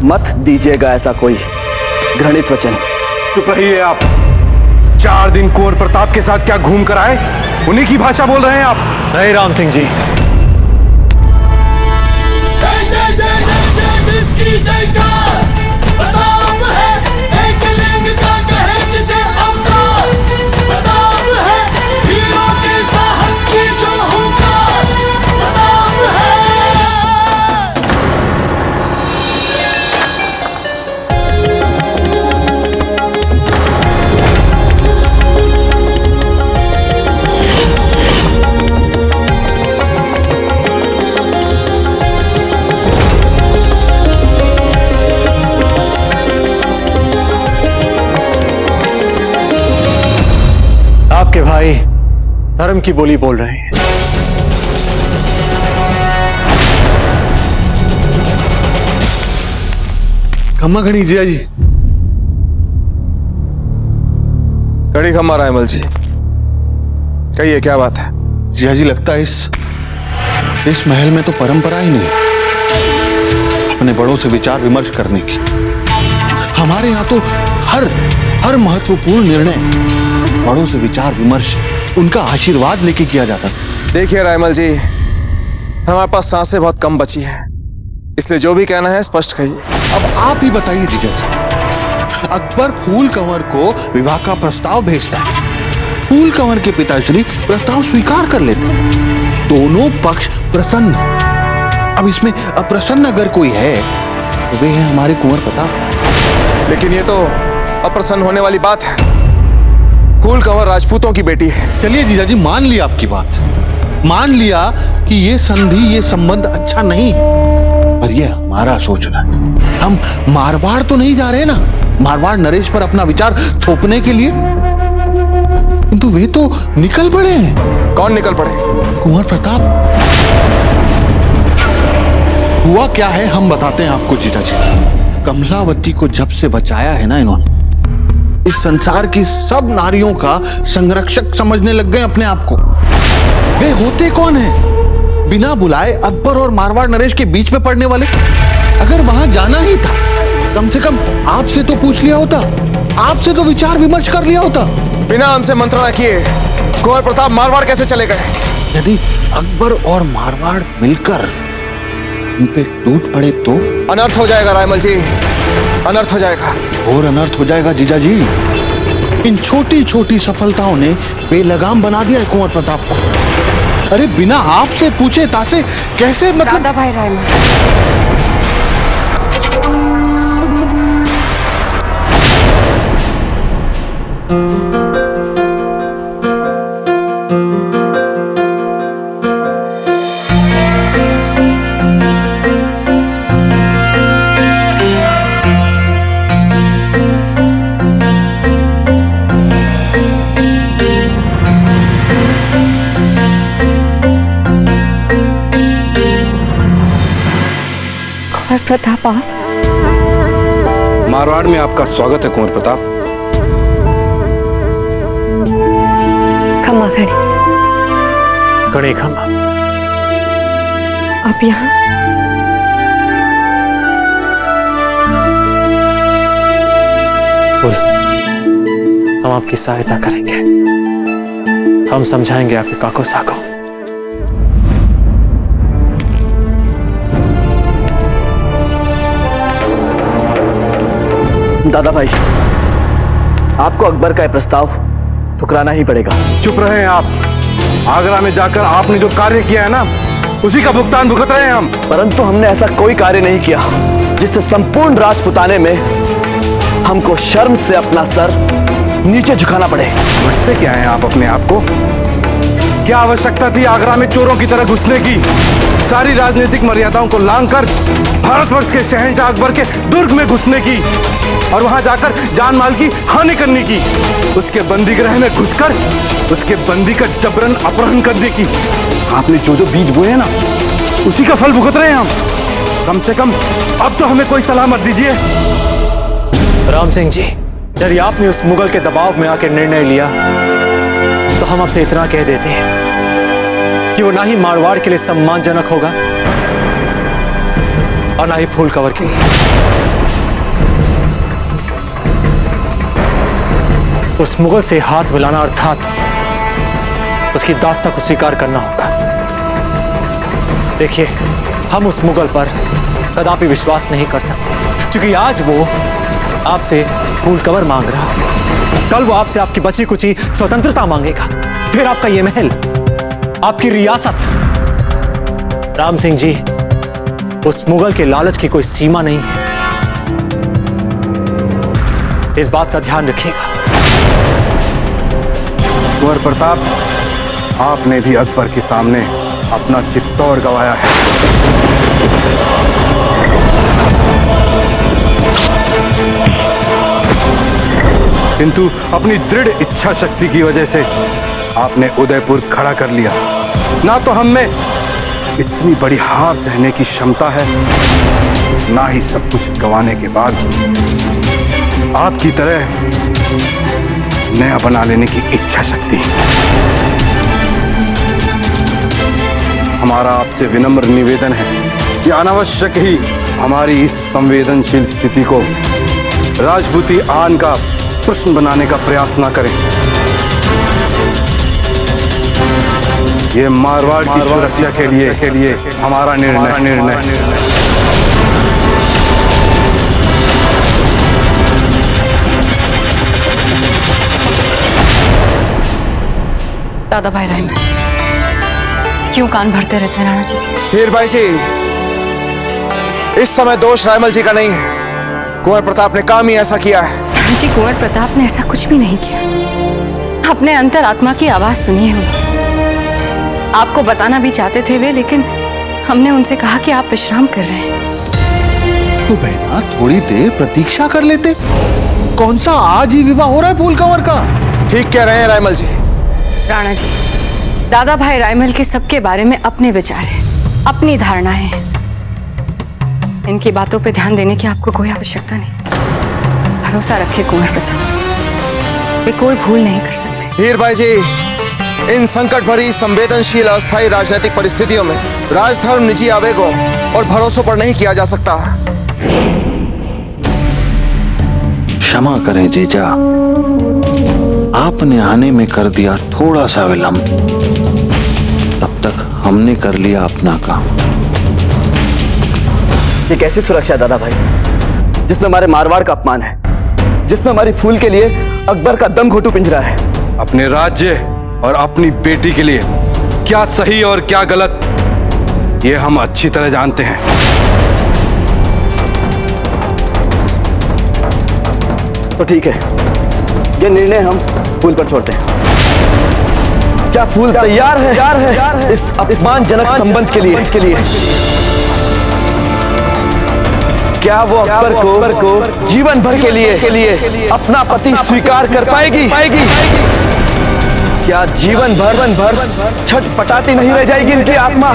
मत दीजिएगा ऐसा कोई घृणित वचन। चुप रहिए आप। 4 दिन कुंवर प्रताप के साथ क्या घूम कर आए, उन्हीं की भाषा बोल रहे हैं आप। नहीं राम सिंह जी, आपके भाई धर्म की बोली बोल रहे हैं। खम्मा खड़ी जिया जी। कड़ी खम्मा रायमल जी, कहिए क्या बात है? जिया जी, लगता है इस महल में तो परंपरा ही नहीं अपने बड़ों से विचार विमर्श करने की। हमारे यहाँ तो हर महत्वपूर्ण निर्णय बड़ों से विचार विमर्श, उनका आशीर्वाद लेके किया जाता था। देखिए रायमल जी, हमारे पास सांसें बहुत कम बची हैं, इसलिए जो भी कहना है स्पष्ट कहिए। अब आप ही बताइए जीजा जी, अकबर फूल कंवर को विवाह का प्रस्ताव भेजता है, फूल कंवर के पिताश्री प्रस्ताव स्वीकार कर लेते, दोनों पक्ष प्रसन्न। अब इसमें अप्रसन्न अगर कोई है तो वे है हमारे कुंवर प्रताप। लेकिन ये तो अप्रसन्न होने वाली बात है, फूल कंवर राजपूतों की बेटी है। चलिए जीजा जी, मान लिया आपकी बात, मान लिया कि ये संधि, ये संबंध अच्छा नहीं है, पर ये हमारा सोचना है। हम मारवाड़ तो नहीं जा रहे ना, मारवाड़ नरेश पर अपना विचार थोपने के लिए। किंतु वे तो निकल पड़े हैं। कौन निकल पड़े? कुंवर प्रताप। हुआ क्या है हम बताते हैं आपको जीजा जी। कमलावती को जब से बचाया है ना इन्होंने, इस संसार की सब नारियों का संरक्षक समझने लग गए अपने आप को। वे होते कौन हैं? बिना बुलाए अकबर और मारवाड़ नरेश के बीच में पड़ने वाले। अगर वहां जाना ही था, कम से कम आपसे तो पूछ लिया होता, आपसे तो विचार विमर्श कर लिया होता। बिना हमसे मंत्रणा किए कुंवर प्रताप मारवाड़ कैसे चले गए? यदि अकबर और मारवाड़ मिलकर उन पे टूट पड़े तो अनर्थ हो जाएगा रायमल जी, अनर्थ हो जाएगा। और अनर्थ हो जाएगा जीजा जी। इन छोटी छोटी सफलताओं ने बेलगाम बना दिया है कुंवर प्रताप को। अरे बिना आपसे पूछे तासे कैसे, मतलब दादा भाई रायमल, प्रताप आप? मारवाड़ में आपका स्वागत है कुंवर प्रताप। खम्मा खड़ी। कड़ी खम्मा। आप यहाँ? हम आपकी सहायता करेंगे, हम समझाएंगे आपके काको साको। दादा भाई, आपको अकबर का यह प्रस्ताव ठुकराना ही पड़ेगा। चुप रहे आप। आगरा में जाकर आपने जो कार्य किया है ना, उसी का भुगतान भुगत रहे हैं हम। परंतु हमने ऐसा कोई कार्य नहीं किया जिससे संपूर्ण राजपुताने में हमको शर्म से अपना सर नीचे झुकाना पड़े। समझते क्या है आप अपने आप को? क्या आवश्यकता थी आगरा में चोरों की तरह घुसने की? सारी राजनीतिक मर्यादाओं को लांघकर भारतवर्ष के शहंशाह अकबर के दुर्ग में घुसने की और वहां जाकर जान माल की हानि करने की, उसके बंदी गृह में घुसकर उसके बंदी का जबरन अपहरण करने की। आपने जो जो बीज बोए हैं ना, उसी का फल भुगत रहे हैं हम। कम से कम अब तो हमें कोई सलाह मत दीजिए। राम सिंह जी, यदि आपने उस मुगल के दबाव में आकर निर्णय लिया तो हम आपसे इतना कह देते हैं कि वो ना ही मारवाड़ के लिए सम्मानजनक होगा और ना ही फूल कवर के लिए। उस मुगल से हाथ मिलाना अर्थात उसकी दास्ता को स्वीकार करना होगा। देखिए, हम उस मुगल पर कदापि विश्वास नहीं कर सकते, क्योंकि आज वो आपसे फूल कवर मांग रहा है, कल वो आपसे आपकी बची कुची स्वतंत्रता मांगेगा, फिर आपका ये महल, आपकी रियासत। राम सिंह जी, उस मुगल के लालच की कोई सीमा नहीं है, इस बात का ध्यान रखिएगा। कुंवर प्रताप, आपने भी अकबर के सामने अपना चित्तौड़ गवाया है। किंतु अपनी दृढ़ इच्छा शक्ति की वजह से आपने उदयपुर खड़ा कर लिया। ना तो हम में इतनी बड़ी हार सहने की क्षमता है, ना ही सब कुछ गंवाने के बाद आपकी तरह नया बना लेने की इच्छा शक्ति। हमारा आपसे विनम्र निवेदन है कि अनावश्यक ही हमारी इस संवेदनशील स्थिति को राजपूती आन का प्रश्न बनाने का प्रयास न करें। ये मारवाड़ की सुरक्षा के लिए हमारा निर्णय। दादा भाई रायमल, क्यों कान भरते रहते हैं राणा जी? धीर भाई जी, इस समय दोष रायमल जी का नहीं है, कुंवर प्रताप ने काम ही ऐसा किया है। राणा जी, कुंवर प्रताप ने ऐसा कुछ भी नहीं किया। अपने अंतरात्मा की आवाज सुनिए। आपको बताना भी चाहते थे वे, लेकिन हमने उनसे कहा कि आप विश्राम कर रहे हैं। तो बहना, थोड़ी देर प्रतीक्षा कर लेते। कौन सा आज ही विवाह हो रहा है फूल कंवर का? ठीक कह रहे हैं रायमल जी। राणा जी, दादा भाई रायमल के सबके बारे में अपने विचार हैं, अपनी धारणाएं हैं। इनकी बातों पे ध्यान देने की आपको कोई आवश्यकता नहीं। भरोसा रखे कुंवर प्रताप, वे कोई भूल नहीं कर सकते। धीर भाई जी, इन संकट भरी संवेदनशील अस्थायी राजनीतिक परिस्थितियों में राजधर्म निजी आवेगों और भरोसों पर नहीं किया जा सकता। क्षमा करें जीजा, आपने आने में कर दिया थोड़ा सा विलंब, तब तक हमने कर लिया अपना काम। ये कैसी सुरक्षा है दादा भाई, जिसमें हमारे मारवाड़ का अपमान है, जिसमें हमारी फूल के लिए अकबर का दम घोटू पिंजरा है। अपने राज्य और अपनी बेटी के लिए क्या सही और क्या गलत, ये हम अच्छी तरह जानते हैं। तो ठीक है, ये निर्णय हम फूल पर छोड़ते हैं। क्या फूल तैयार है इस अपमानजनक संबंध के लिए? क्या वो अकबर को जीवन भर के लिए अपना पति स्वीकार कर पाएगी? क्या जीवन भर छटपटाती नहीं रह जाएगी इनकी आत्मा?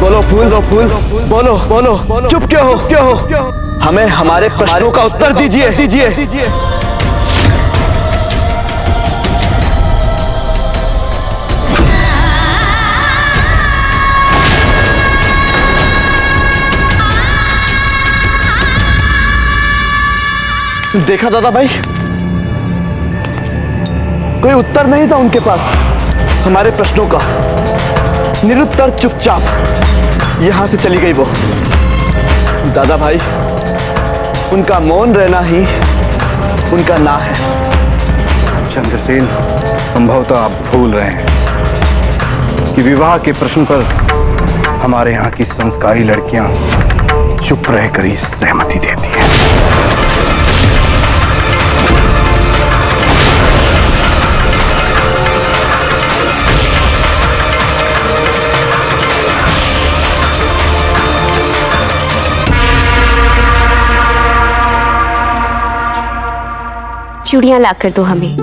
बोलो फूल, बोलो, चुप क्यों हो? हमें हमारे प्रश्नों का उत्तर दीजिए। देखा दादा भाई, कोई उत्तर नहीं था उनके पास हमारे प्रश्नों का। निरुत्तर चुपचाप यहां से चली गई वो। दादा भाई, उनका मौन रहना ही उनका ना है। चंद्रसेन, संभवतः आप भूल रहे हैं कि विवाह के प्रश्न पर हमारे यहाँ की संस्कारी लड़कियां चुप रहकर ही सहमति देती हैं। चूड़ियां लाकर दो हमें।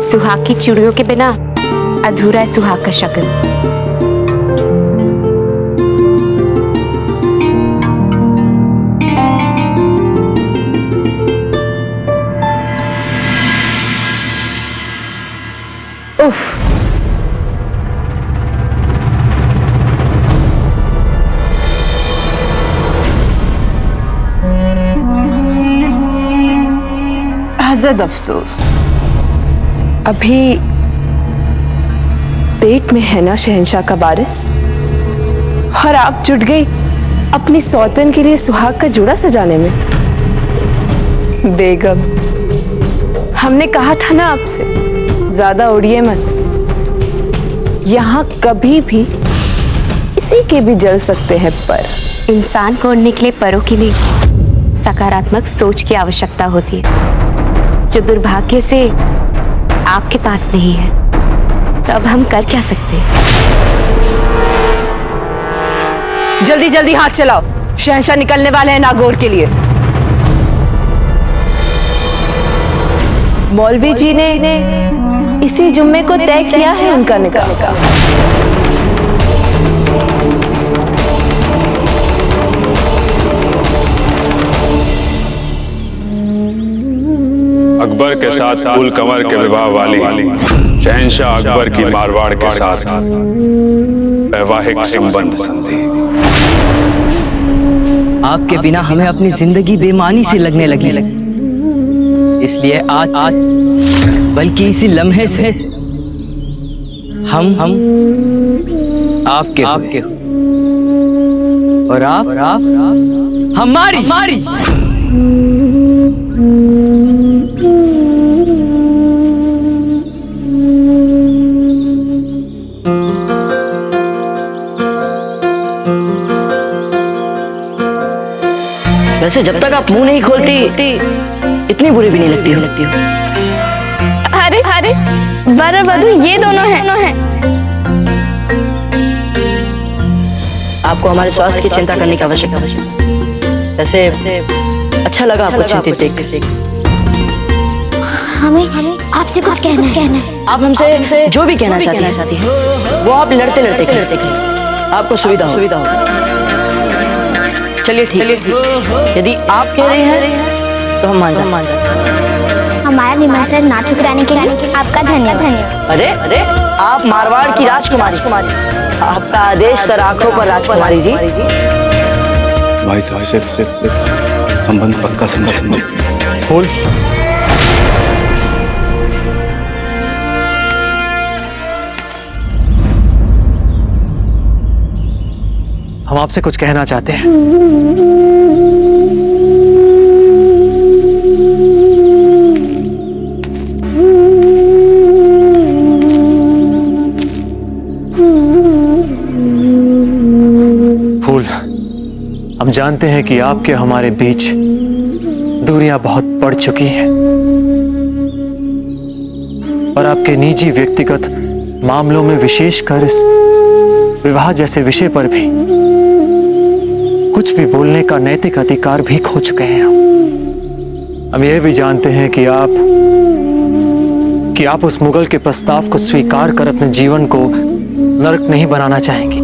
सुहाग की चूड़ियों के बिना अधूरा है सुहाग का शगन। उफ। हज़रत अफसोस, अभी पेट में है ना शहंशाह का वारिस, और आप जुट गई अपनी सौतन के लिए सुहाग का जोड़ा सजाने में। बेगम, हमने कहा था ना आपसे, ज्यादा उड़िए मत। यहाँ कभी भी किसी के भी जल सकते हैं पर। इंसान को उड़ने के लिए परों के लिए सकारात्मक सोच की आवश्यकता होती है, जो दुर्भाग्य से आपके पास नहीं है। तो अब हम कर क्या सकते हैं? जल्दी जल्दी हाथ चलाओ, शहंशाह निकलने वाले हैं नागौर के लिए। मौलवी जी ने इसी जुम्मे को तय किया है उनका निकाह का। अकबर के साथ फूल कंवर के विवाह वाली शहंशाह अकबर की मारवाड़ के साथ वैवाहिक संबंध संधि। आपके बिना हमें अपनी जिंदगी बेमानी सी लगने लगी, इसलिए आज बल्कि इसी लम्हे से हम आपके और आप हमारी। वैसे जब तक आप मुंह नहीं खोलती इतनी बुरी भी नहीं लगती हो। अरे वर और वधू ये दोनों हैं। आपको हमारे स्वास्थ्य की चिंता करने की आवश्यकता है। वैसे अच्छा लगा आपको चिंतित देख। हमें आपसे कुछ कहना है। आप हमसे जो भी कहना चाहती हैं वो आप लड़ते कहें। आपको सुविधा हो। चलिए ठीक। यदि आप कह रहे हैं तो हम मान जाते। हमारा निमंत्रण ना ठुकराने के लिए आपका धन्यवाद। अरे आप मारवाड़ की राजकुमारी, आपका आदेश सर आंखों पर राजकुमारी जी। भाई तो ऐसे संबंध पक्का समझ। फूल, हम आपसे कुछ कहना चाहते हैं। फूल, हम जानते हैं कि आपके हमारे बीच दूरियां बहुत बढ़ चुकी हैं और आपके निजी व्यक्तिगत मामलों में, विशेषकर इस विवाह जैसे विषय पर भी कुछ भी बोलने का नैतिक अधिकार भी खो चुके हैं। हम यह भी जानते हैं कि आप उस मुगल के प्रस्ताव को स्वीकार कर अपने जीवन को नरक नहीं बनाना चाहेंगे।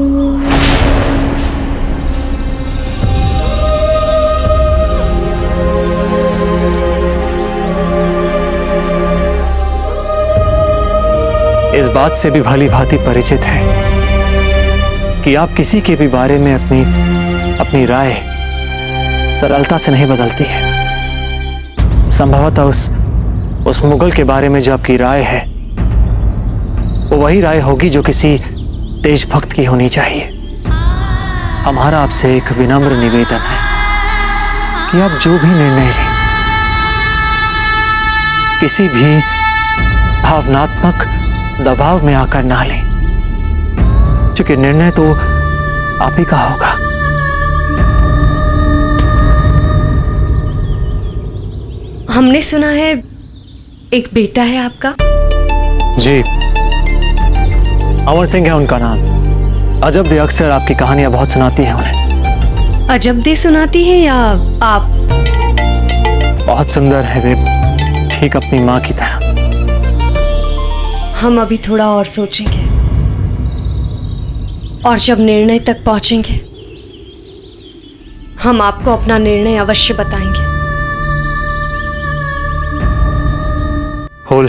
इस बात से भी भली भांति परिचित है कि आप किसी के भी बारे में अपनी राय सरलता से नहीं बदलती है। संभवतः उस मुगल के बारे में जो आपकी राय है वो वही राय होगी जो किसी देशभक्त की होनी चाहिए। हमारा आपसे एक विनम्र निवेदन है कि आप जो भी निर्णय लें, किसी भी भावनात्मक दबाव में आकर ना लें, क्योंकि निर्णय तो आप ही का होगा। हमने सुना है एक बेटा है आपका। जी, अमर सिंह है उनका नाम। अजब दे अक्सर आपकी कहानियां बहुत सुनाती हैं उन्हें। अजब दे सुनाती है या आप? बहुत सुंदर है वे, ठीक अपनी माँ की तरह। हम अभी थोड़ा और सोचेंगे और जब निर्णय तक पहुंचेंगे हम आपको अपना निर्णय अवश्य बताएंगे। फूल,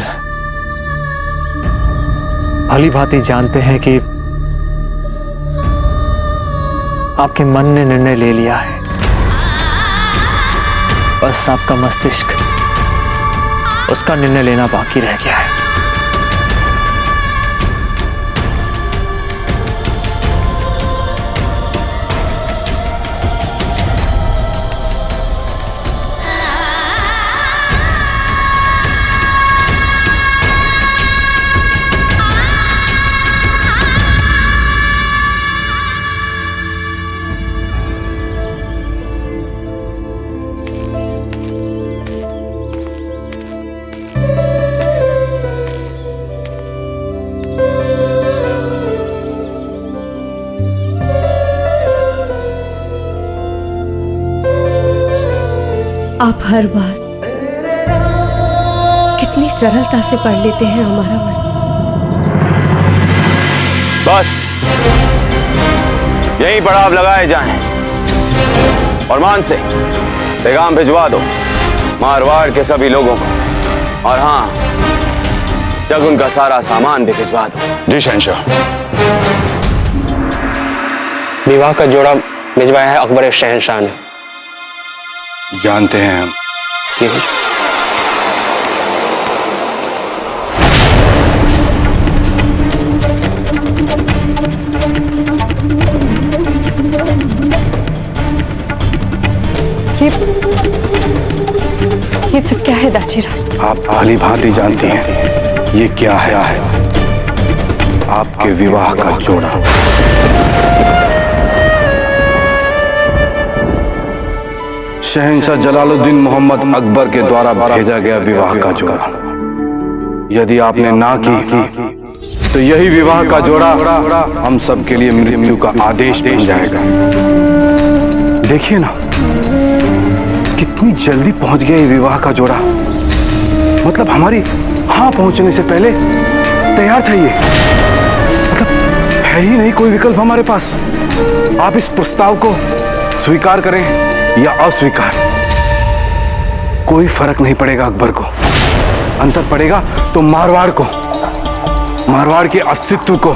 भली भांति जानते हैं कि आपके मन ने निर्णय ले लिया है। बस आपका मस्तिष्क उसका निर्णय लेना बाकी रह गया है। आप हर बार कितनी सरलता से पढ़ लेते हैं हमारा मन। बस यही पड़ाव लगाए जाएं और मान से पैगाम भिजवा दो मारवाड़ के सभी लोगों को, और हाँ, शगुन का सारा सामान भी भिजवा दो। जी शहंशाह। विवाह का जोड़ा भिजवाया है अकबर शहंशाह ने। जानते हैं हम। ये सब क्या है दाचीराज? आप भली भांति जानती हैं ये क्या है। आपके विवाह का जोड़ा। शहंशाह जलालुद्दीन मोहम्मद अकबर के द्वारा भेजा गया विवाह का जोड़ा। यदि आपने ना की तो यही विवाह का जोड़ा हम सब के लिए मृत्यु का आदेश बन जाएगा। देखिए ना कितनी जल्दी पहुंच गया ये विवाह का जोड़ा। मतलब हमारी हाँ पहुंचने से पहले तैयार था ये। मतलब है ही नहीं कोई विकल्प हमारे पास। आप इस प्रस्ताव को स्वीकार करें या अस्वीकार, कोई फर्क नहीं पड़ेगा अकबर को। अंतर पड़ेगा तो मारवाड़ को, मारवाड़ के अस्तित्व को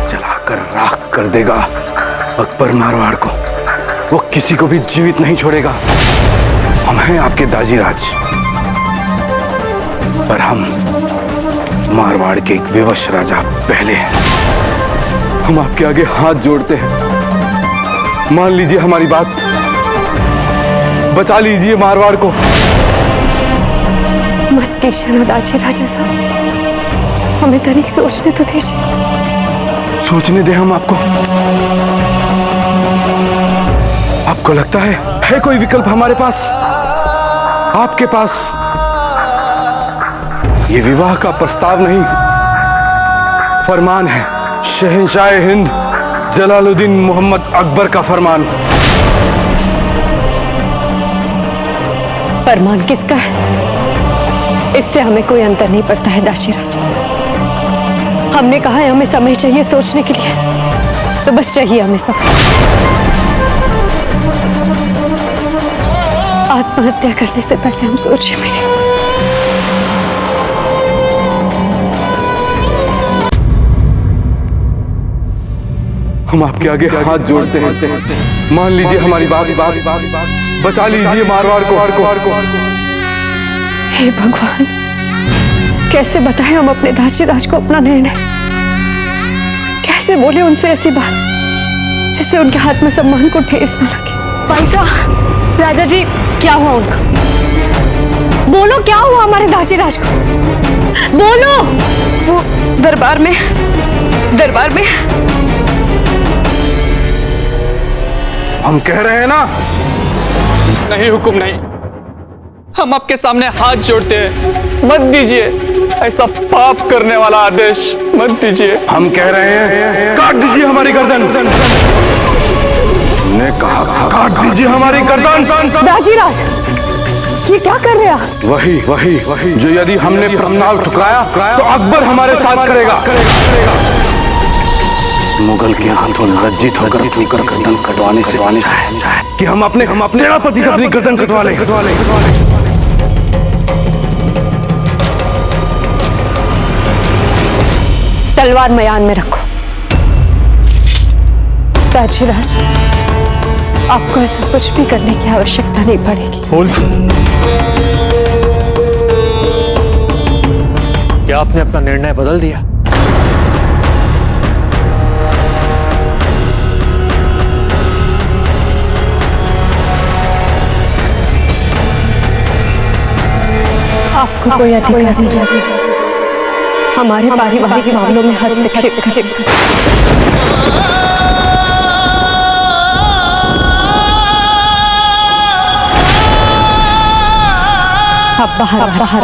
जलाकर राख कर देगा अकबर मारवाड़ को। वो किसी को भी जीवित नहीं छोड़ेगा। हम हैं आपके दाजीराज, पर हम मारवाड़ के एक विवश राजा पहले हैं। हम आपके आगे हाथ जोड़ते हैं, मान लीजिए हमारी बात, बचा लीजिए मारवाड़ को। मत कीजिए ना दाचीराज साहब, हमें तनिक सोचने तो दीजिए। सोचने दे हम आपको। आपको लगता है कोई विकल्प हमारे पास? आपके पास ये विवाह का प्रस्ताव नहीं, फरमान है। शहंशाह हिंद जलालुद्दीन मोहम्मद अकबर का फरमान। फरमान किसका है? इससे हमें कोई अंतर नहीं पड़ता है दाचीराज। हमने कहा है हमें समय चाहिए सोचने के लिए, तो बस चाहिए हमें समय। आत्महत्या करने से पहले हम सोचे मेरे। हम आपके आगे हाथ जोड़ते हैं, मान लीजिए हमारी बात, बचा लीजिए मारवाड़ को। हे भगवान, कैसे बताएं हम अपने दाचीराज को अपना निर्णय? कैसे बोले उनसे ऐसी बात जिससे उनके हाथ में सम्मान को ठेस न लगे? भाई साहब, राजा जी, क्या हुआ उनको? बोलो क्या हुआ हमारे दाचीराज को? बोलो। वो दरबार में हम कह रहे हैं ना। नहीं हुक्म नहीं, हम आपके सामने हाथ जोड़ते हैं, मत दीजिए ऐसा पाप करने वाला आदेश, मत दीजिए। हम कह रहे हैं काट दीजिए हमारी गर्दन। ने कहा काट दीजिए हमारी गर्दन। दाचीराज, ये क्या कर रहे हैं? वही जो यदि हमने प्रस्ताव ठुकराया तो अकबर हमारे साथ करेगा। मुगल के हाथों लज्जित होकर अपनी गर्दन कटवाने से कि हम अपने सेनापति से अपनी गर्दन कटवा ले। तलवार मयान में रखो। दाजीराज, आपको ऐसा कुछ भी करने की आवश्यकता नहीं पड़ेगी। फूल, क्या आपने अपना निर्णय बदल दिया? आपको कोई अधिकार नहीं है हमारे पारिवारिक मामलों में हस्तक्षेप करने का। आप बाहर।